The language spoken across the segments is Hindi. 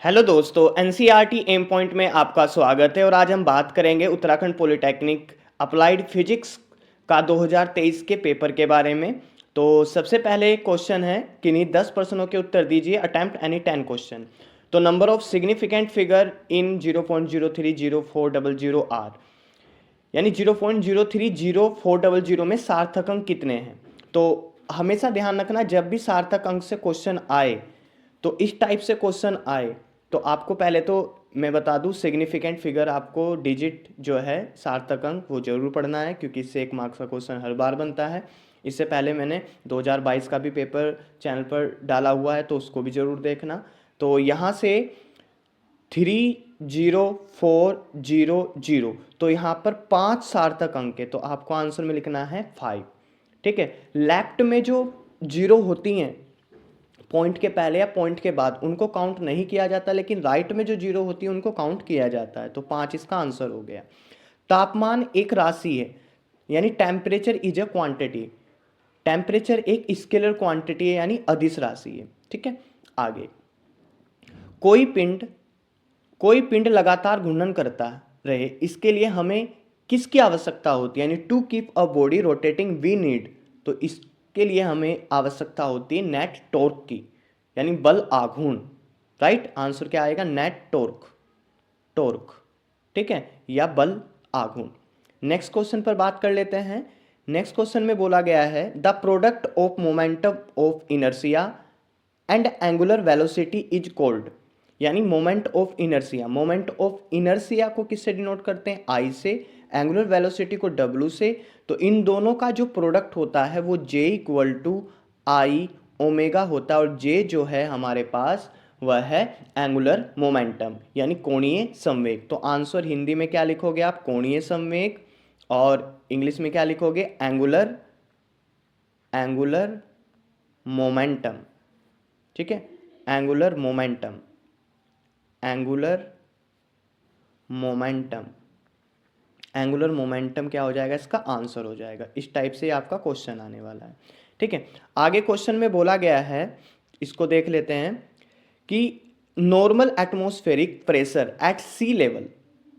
हेलो दोस्तों, एनसीईआरटी एम पॉइंट में आपका स्वागत है और आज हम बात करेंगे उत्तराखंड पॉलिटेक्निक अप्लाइड फिजिक्स का 2023 के पेपर के बारे में। तो सबसे पहले क्वेश्चन है, किन्हीं 10 प्रश्नों के उत्तर दीजिए। Attempt any 10 question. तो number of significant figure in 0.030400 are, यानी 0.030400 में सार्थक अंक कितने हैं। तो हमेशा ध्यान रखना, जब भी सार्थक अंक से क्वेश्चन आए, तो इस टाइप से क्वेश्चन आए तो आपको पहले तो मैं बता दूं, सिग्निफिकेंट फिगर आपको डिजिट जो है सार्थक अंक वो जरूर पढ़ना है, क्योंकि इससे 1 मार्क्स का क्वेश्चन हर बार बनता है। इससे पहले मैंने 2022 का भी पेपर चैनल पर डाला हुआ है, तो उसको भी जरूर देखना। तो यहाँ से 30400, तो यहाँ पर 5 सार्थक अंक है, तो आपको आंसर में लिखना है 5। ठीक है। लेफ्ट में जो जीरो होती हैं पॉइंट के पहले या पॉइंट के बाद, उनको काउंट नहीं किया जाता, लेकिन राइट में जो जीरो होती है उनको काउंट किया जाता है। तो 5 इसका आंसर हो गया। तापमान एक राशि है, यानी temperature is a quantity. Temperature एक स्केलर क्वांटिटी है, यानी अदिश राशि है। ठीक है। आगे, कोई पिंड लगातार घूर्णन करता रहे, इसके लिए हमें किसकी आवश्यकता होती है, यानी to keep a body rotating we need. तो इसके लिए हमें आवश्यकता होती है नेट टॉर्क की, यानी बल आघूर्ण। राइट आंसर क्या आएगा? Net torque. टॉर्क, ठीक है, या बल आघूर्ण। नेक्स्ट क्वेश्चन पर बात कर लेते हैं। नेक्स्ट क्वेश्चन में बोला गया है, the product of momentum of inertia and angular velocity is called, यानी moment of inertia. Moment of inertia को किससे डिनोट करते हैं? आई से। एंगुलर वेलोसिटी को डब्ल्यू से। तो इन दोनों का जो प्रोडक्ट होता है वो J equal to I omega होता है, और जे जो है हमारे पास वह है एंगुलर मोमेंटम, यानी कोणीय संवेग। तो आंसर हिंदी में क्या लिखोगे आप? कोणीय संवेग। और इंग्लिश में क्या लिखोगे? Angular momentum. ठीक है, angular momentum. Angular momentum, angular momentum क्या हो जाएगा? इसका आंसर हो जाएगा। इस टाइप से आपका क्वेश्चन आने वाला है। ठीक है। आगे क्वेश्चन में बोला गया है, इसको देख लेते हैं कि normal atmospheric pressure at sea level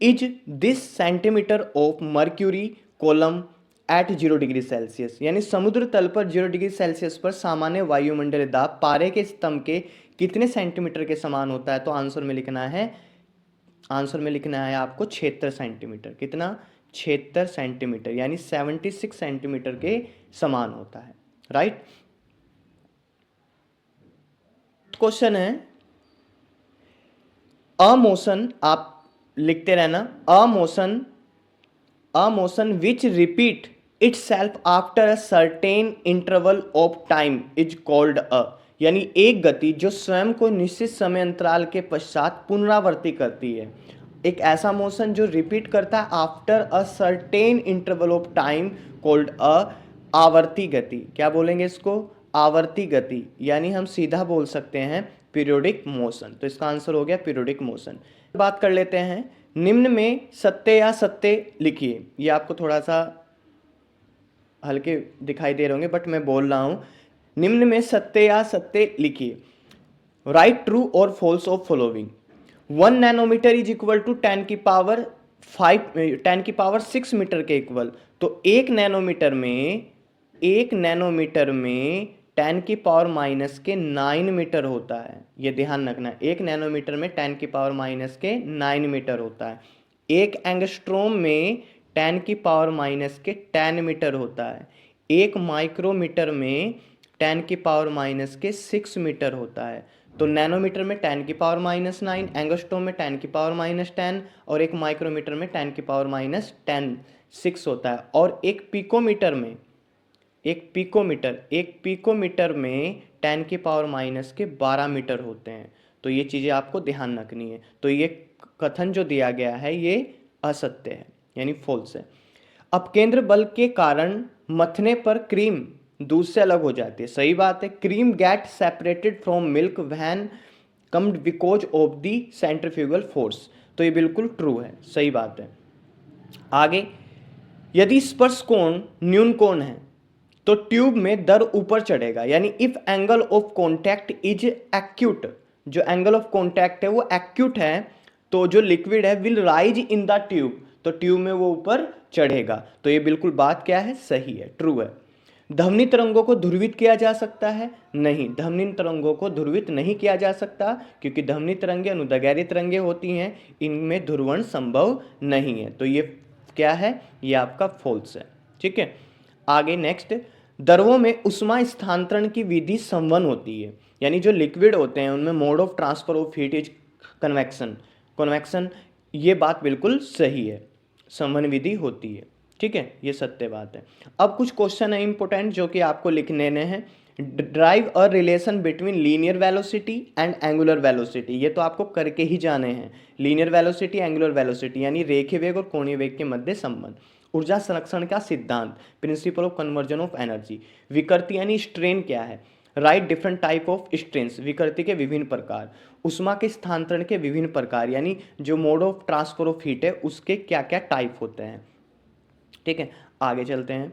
is this centimetre of mercury column at 0 degree Celsius, यानी समुद्र तल पर 0 डिग्री सेल्सियस पर सामान्य वायुमंडलीय दाब पारे के स्तंभ के कितने सेंटीमीटर के समान होता है। तो आंसर में लिखना है, आपको 76 सेंटीमीटर। कितना? 76 सेंटीमीटर, यानी 76 सेंटीमीटर के समान होता है। राइट। क्वेश्चन है, अ मोशन, आप लिखते रहना, a motion which repeat itself after a certain interval of time is called a, यानी एक गति जो स्वयं को निश्चित समय अंतराल के पश्चात पुनरावृत्ति करती है। एक ऐसा मोशन जो रिपीट करता है after a certain interval of time called a आवर्ती गति। क्या बोलेंगे इसको? आवर्ती गति, यानी हम सीधा बोल सकते हैं पीरियोडिक मोशन। तो इसका आंसर हो गया पीरियोडिक मोशन। बात कर लेते हैं, निम्न में सत्य या सत्य लिखिए। ये आपको थोड़ा सा हल्के दिखाई दे रहे होंगे, बट मैं बोल रहा हूं, निम्न में सत्य या सत्य लिखिए। राइट ट्रू और false of following. 1 nanometre is equal to 10 की पावर 6 मीटर के इक्वल। तो एक नैनोमीटर में 10 की पावर माइनस के 9 मीटर होता है। ये ध्यान रखना, एक नैनोमीटर में 10 की पावर माइनस के 9 मीटर होता है। एक एंगस्ट्रोम में 10 की पावर माइनस के 10 मीटर होता है। एक माइक्रोमीटर में 10 की पावर माइनस के 6 मीटर होता है। तो नैनोमीटर में 10 की पावर माइनस 9, एंगस्ट्रोम में 10 की पावर माइनस 10, और एक माइक्रोमीटर में 10 की पावर माइनस 10 6 होता है। और एक पिकोमीटर में 10 की पावर माइनस के 12 मीटर होते हैं। तो ये चीज़ें आपको ध्यान रखनी है। तो ये कथन जो दिया गया है ये असत्य है, यानी फॉल्स है। अपकेंद्र बल के कारण मथने पर क्रीम दूध से अलग हो जाती है। सही बात है। Cream get separated from milk when comed because of the centrifugal force. तो ये बिल्कुल ट्रू है, सही बात है। आगे, यदि स्पर्श कोण न्यून कोण है तो ट्यूब में दर ऊपर चढ़ेगा, यानी if angle of contact is acute जो एंगल ऑफ कॉन्टैक्ट है वो एक्यूट है, तो जो लिक्विड है will rise in the tube, तो ट्यूब में वो ऊपर चढ़ेगा। तो ये बिल्कुल बात क्या है, सही है, ट्रू है। ध्वनि तरंगों को ध्रुवित किया जा सकता है? नहीं, ध्वनि तरंगों को ध्रुवित नहीं किया जा सकता, क्योंकि ध्वनि तरंगे अनुदैर्घ्य तरंगे होती हैं, इनमें ध्रुवण संभव नहीं है। तो ये क्या है, ये आपका फॉल्स है। ठीक है, आगे नेक्स्ट, द्रवों में उष्मा स्थानांतरण की विधि संवन होती है, यानी जो लिक्विड होते हैं उनमें mode of transfer of heat is convection. Convection, ये बात बिल्कुल सही है, संवन विधि होती है। ठीक है, ये सत्य बात है। अब कुछ क्वेश्चन है इंपॉर्टेंट जो कि आपको लिखने हैं। Drive a relation between linear velocity and angular velocity, ये तो आपको करके ही जाने हैं। लीनियर वेलोसिटी, एंगुलर वेलोसिटी, यानी रेखीय वेग और कोणीय वेग के मध्य संबंध। ऊर्जा संरक्षण का सिद्धांत, principle of conversion of energy. विकृति यानी स्ट्रेन क्या है, right different type of strains, विकृति के विभिन्न प्रकार। उष्मा के स्थानांतरण के विभिन्न प्रकार, यानी जो mode of transfer of heat है उसके क्या क्या टाइप होते हैं। ठीक है, आगे चलते हैं।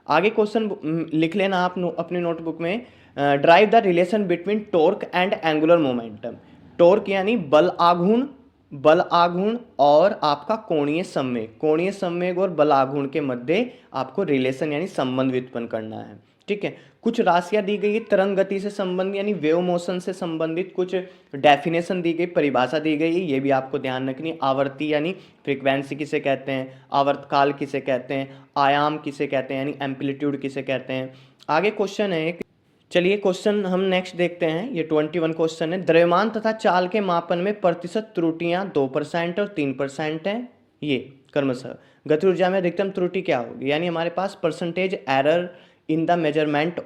आगे क्वेश्चन लिख लेना आप अपनी नोटबुक में। Drive the relation between torque and angular momentum. Torque यानी बल आघूर्ण और आपका कोणीय संवेग, कोणीय संवेग और बल आघूर्ण के मध्य आपको रिलेशन यानी संबंध व्युत्पन्न करना है। ठीक है, कुछ राशियां दी गई है तरंग गति से संबंधित यानी वेव मोशन से संबंधित, कुछ डेफिनेशन दी गई, परिभाषा दी गई है, ये भी आपको ध्यान रखनी। आवर्ती यानी फ्रीक्वेंसी किसे कहते हैं, आवर्तकाल किसे कहते हैं, आयाम किसे कहते हैं यानी एम्पलीट्यूड किसे कहते हैं। आगे क्वेश्चन है, चलिए क्वेश्चन हम नेक्स्ट देखते हैं। ये 21 क्वेश्चन है। द्रव्यमान तथा चाल के मापन में प्रतिशत त्रुटियां 2% और 3% हैं। ये क्रमशः गति ऊर्जा में अधिकतम त्रुटि क्या होगी, यानी हमारे पास percentage error in the measurement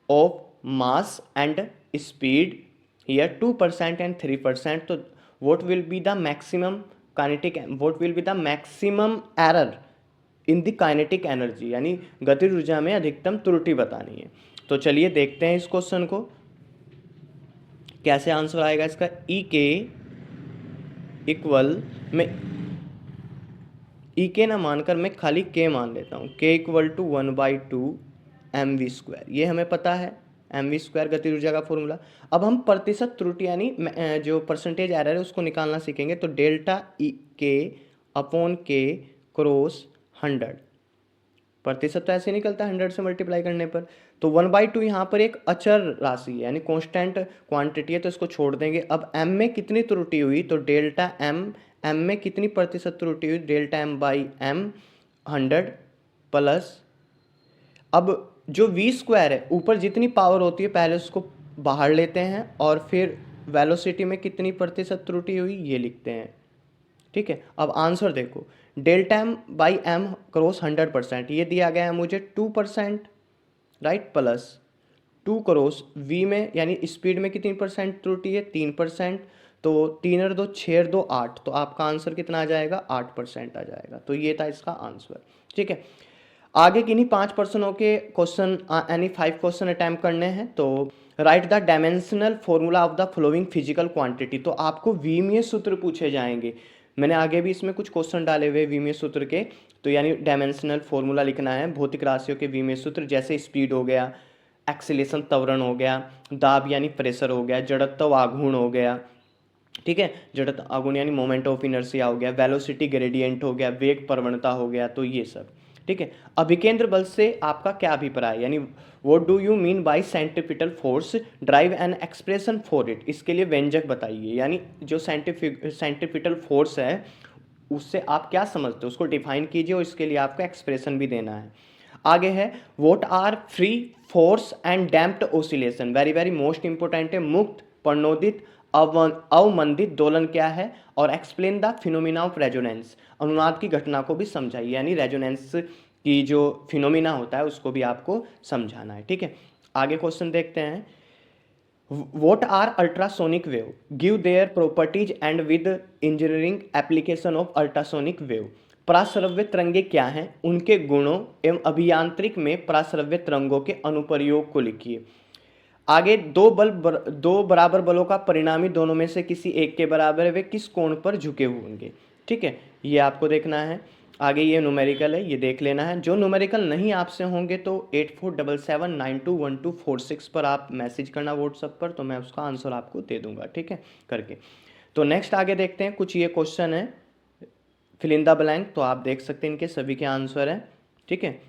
of mass and speed, here 2% and 3%। तो what will be the maximum kinetic, what will be the maximum error in the kinetic energy, यानी गतिज ऊर्जा में अधिकतम त्रुटि बतानी है। तो चलिए देखते हैं इस क्वेश्चन को कैसे आंसर आएगा इसका। ई के इक्वल, मैं ई के ना मानकर मैं खाली के मान लेता हूँ, के इक्वल टू 1/2 mv², ये हमें पता है mv² गतिज ऊर्जा का फॉर्मूला। अब हम प्रतिशत त्रुटि यानी जो परसेंटेज एरर है उसको निकालना सीखेंगे। तो डेल्टा ई के अपॉन के क्रॉस 100, प्रतिशत तो ऐसे निकलता है 100 से मल्टीप्लाई करने पर। तो 1/2 यहाँ पर एक अचर राशि है यानी कांस्टेंट क्वांटिटी है, तो इसको छोड़ देंगे। अब m में कितनी त्रुटि हुई, तो डेल्टा m में कितनी प्रतिशत त्रुटि हुई, डेल्टा m/m 100 प्लस, अब जो v² है ऊपर जितनी पावर होती है पहले उसको बाहर लेते हैं और फिर वेलोसिटी में कितनी प्रतिशत त्रुटि हुई ये लिखते हैं। ठीक है, अब आंसर देखो, डेल्टा m/m क्रॉस 100%, ये दिया गया है मुझे 2%, राइट, प्लस 2 क्रॉस v में यानी स्पीड में कितनी परसेंट त्रुटि है, 3%। तो 3 और 2 6 और 2 8, तो आपका आंसर कितना आ जाएगा, 8% आ जाएगा। तो ये था इसका आंसर। ठीक है, आगे किन्हीं 5 प्रश्नों के क्वेश्चन यानी 5 क्वेश्चन अटैम्प्ट करने हैं। तो right the dimensional formula of the flowing physical quantity, तो आपको विमीय सूत्र पूछे जाएंगे। मैंने आगे भी इसमें कुछ क्वेश्चन डाले हुए विमीय सूत्र के, तो यानी डायमेंशनल फॉर्मूला लिखना है भौतिक राशियों के विमीय सूत्र, जैसे स्पीड हो गया, एक्सीलेशन त्वरण हो गया, दाब यानी प्रेशर हो गया, जड़त्व आघूर्ण हो गया। ठीक है, जड़त्व आघूर्ण यानी मोमेंट ऑफ इनर्शिया हो गया, वेलोसिटी ग्रेडियंट हो गया, वेग प्रवणता हो गया, तो ये सब। ठीक है, अभिकेंद्र बल से आपका क्या अभिप्राय, यानी what do you mean by centripetal force, drive an expression for it, इसके लिए व्यंजक बताइए, यानी जो सेंट्रीपिटल फोर्स है उससे आप क्या समझते हो उसको डिफाइन कीजिए और इसके लिए आपको एक्सप्रेशन भी देना है। आगे है what are free force and damped oscillation, very very most important है। मुक्त, प्रणोदित, अवमंदित दोलन क्या है, और explain the phenomena of resonance, अनुनाद की घटना को भी समझाइए, यानी रेजोनेंस की जो फिनोमिना होता है उसको भी आपको समझाना है। ठीक है, आगे क्वेश्चन देखते हैं। What are ultrasonic wave, give their properties and with engineering application of ultrasonic wave, पराश्रव्य तरंगे क्या हैं, उनके गुणों एवं अभियांत्रिक में पराश्रव्य तरंगों के अनुप्रयोग को लिखिए। आगे दो बराबर बलों का परिणामी दोनों में से किसी एक के बराबर है, वे किस कोण पर झुके हुए होंगे। ठीक है, ये आपको देखना है। आगे ये न्यूमेरिकल है, ये देख लेना है। जो न्यूमेरिकल नहीं आपसे होंगे तो 8477921246 पर आप मैसेज करना व्हाट्सएप पर, तो मैं उसका आंसर आपको दे दूंगा, ठीक है, करके। तो नेक्स्ट आगे देखते हैं, कुछ ये क्वेश्चन है फिल इन द ब्लैंक, तो आप देख सकते हैं इनके सभी के आंसर हैं, ठीक है।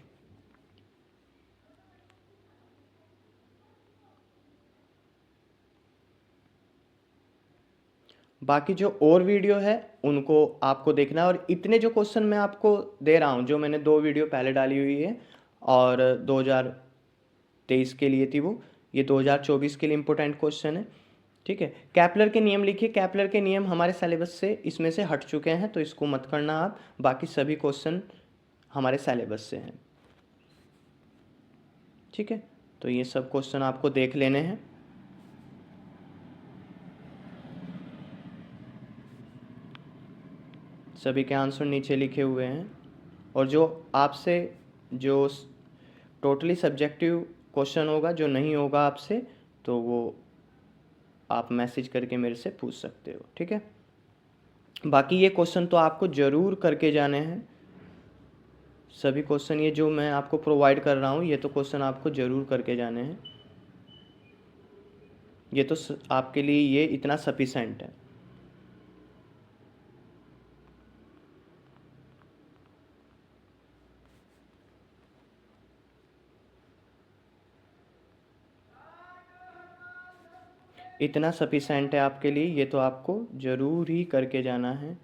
बाकी जो और वीडियो है उनको आपको देखना है, और इतने जो क्वेश्चन मैं आपको दे रहा हूँ, जो मैंने 2 वीडियो पहले डाली हुई है और 2023 के लिए थी वो, ये 2024 के लिए इम्पोर्टेंट क्वेश्चन है, ठीक है। कैपलर के नियम लिखिए, कैपलर के नियम हमारे सिलेबस से इसमें से हट चुके हैं, तो इसको मत करना आप, बाकी सभी क्वेश्चन हमारे सिलेबस से हैं, ठीक है। तो ये सब क्वेश्चन आपको देख लेने हैं। सभी के आंसर नीचे लिखे हुए हैं, और जो आपसे जो टोटली सब्जेक्टिव क्वेश्चन होगा, जो नहीं होगा आपसे, तो वो आप मैसेज करके मेरे से पूछ सकते हो, ठीक है। बाकी ये क्वेश्चन तो आपको ज़रूर करके जाने हैं, सभी क्वेश्चन ये जो मैं आपको प्रोवाइड कर रहा हूँ, ये तो क्वेश्चन आपको ज़रूर करके जाने हैं, ये तो आपके लिए ये इतना सफिशेंट है। इतना सफिशेंट है आपके लिए, ये तो आपको ज़रूर ही करके जाना है।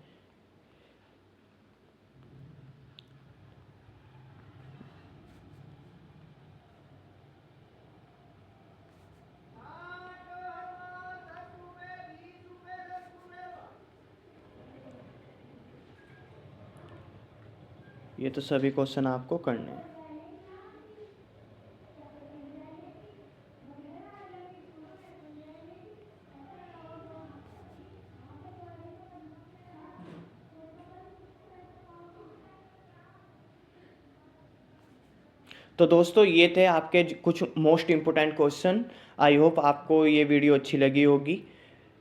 ये तो सभी क्वेश्चन आपको करने हैं। तो दोस्तों ये थे आपके कुछ most important question. I hope आपको ये वीडियो अच्छी लगी होगी।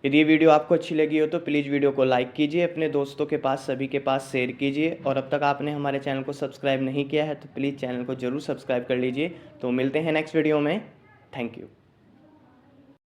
यदि ये वीडियो आपको अच्छी लगी हो तो प्लीज़ वीडियो को लाइक कीजिए, अपने दोस्तों के पास सभी के पास शेयर कीजिए, और अब तक आपने हमारे चैनल को सब्सक्राइब नहीं किया है तो प्लीज़ चैनल को ज़रूर सब्सक्राइब कर लीजिए। तो मिलते हैं नेक्स्ट वीडियो में। Thank you.